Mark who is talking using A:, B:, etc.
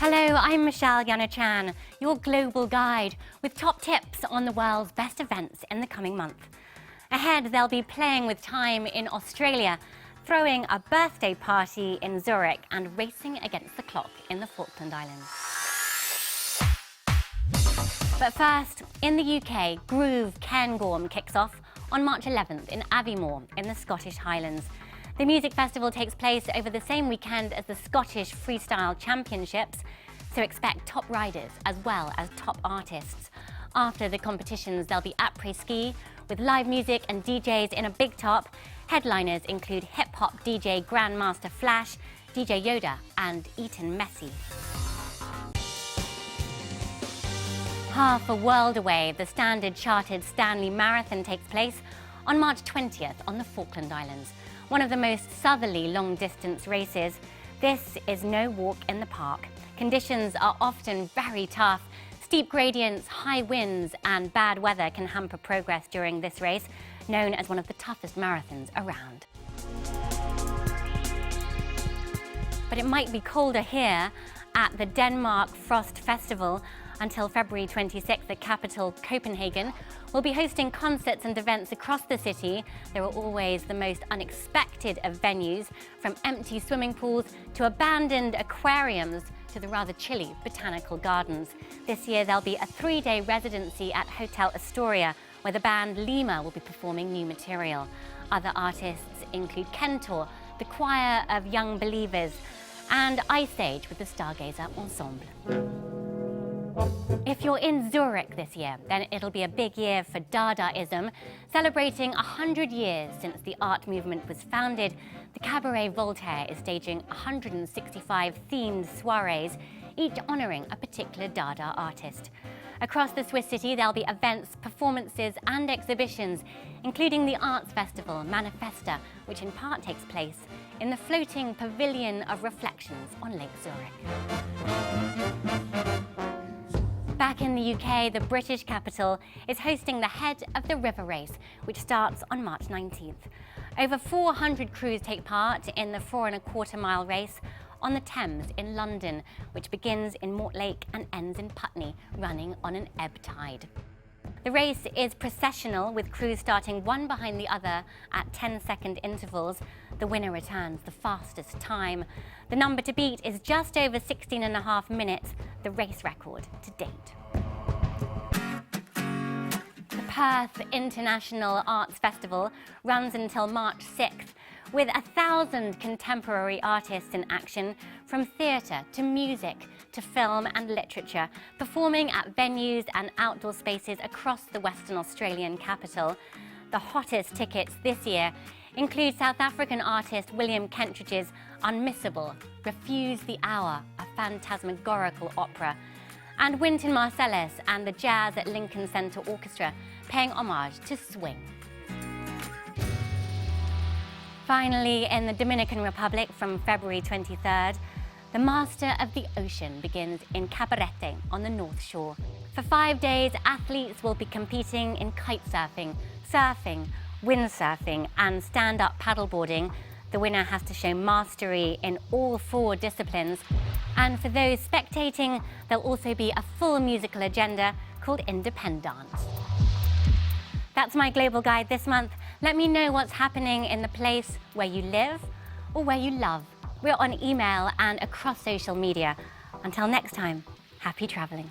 A: Hello, I'm Michelle Yanachan, your global guide with top tips on the world's best events in the coming month. Ahead, they'll be playing with time in Australia, throwing a birthday party in Zurich and racing against the clock in the Falkland Islands. But first, in the UK, Groove Cairngorm kicks off on March 11th in Aviemore in the Scottish Highlands. The music festival takes place over the same weekend as the Scottish Freestyle Championships, so expect top riders as well as top artists. After the competitions, there'll be après-ski with live music and DJs in a big top. Headliners include hip-hop DJ Grandmaster Flash, DJ Yoda and Eton Messi. Half a world away, the Standard Chartered Stanley Marathon takes place on March 20th on the Falkland Islands. One of the most southerly long-distance races. This is no walk in the park. Conditions are often very tough. Steep gradients, high winds and bad weather can hamper progress during this race, known as one of the toughest marathons around. But it might be colder here at the Denmark Frost Festival. Until February 26th, the capital, Copenhagen, will be hosting concerts and events across the city. There are always the most unexpected of venues, from empty swimming pools to abandoned aquariums to the rather chilly botanical gardens. This year, there'll be a 3-day residency at Hotel Astoria, where the band Lima will be performing new material. Other artists include Kentor, the Choir of Young Believers, and Ice Age with the Stargazer Ensemble. If you're in Zurich this year, then it'll be a big year for Dadaism. Celebrating 100 years since the art movement was founded, the Cabaret Voltaire is staging 165 themed soirees, each honouring a particular Dada artist. Across the Swiss city, there'll be events, performances and exhibitions, including the arts festival Manifesta, which in part takes place in the floating Pavilion of Reflections on Lake Zurich. Back in the UK, the British capital is hosting the Head of the River race, which starts on March 19th. Over 400 crews take part in the 4.25-mile race on the Thames in London, which begins in Mortlake and ends in Putney, running on an ebb tide. The race is processional, with crews starting one behind the other at 10-second intervals. The winner returns the fastest time. The number to beat is just over 16.5 minutes, the race record to date. The Perth International Arts Festival runs until March 6th, with 1,000 contemporary artists in action, from theatre to music to film and literature, performing at venues and outdoor spaces across the Western Australian capital. The hottest tickets this year include South African artist William Kentridge's Unmissable, Refuse the Hour, a phantasmagorical opera, and Wynton Marsalis and the Jazz at Lincoln Center Orchestra, paying homage to swing. Finally, in the Dominican Republic from February 23rd, the Master of the Ocean begins in Cabarete on the North Shore. For 5 days, athletes will be competing in kite surfing, surfing, windsurfing and stand-up paddleboarding. The winner has to show mastery in all 4 disciplines. And for those spectating, there'll also be a full musical agenda called Independance. That's my global guide this month. Let me know what's happening in the place where you live or where you love. We're on email and across social media. Until next time, happy traveling.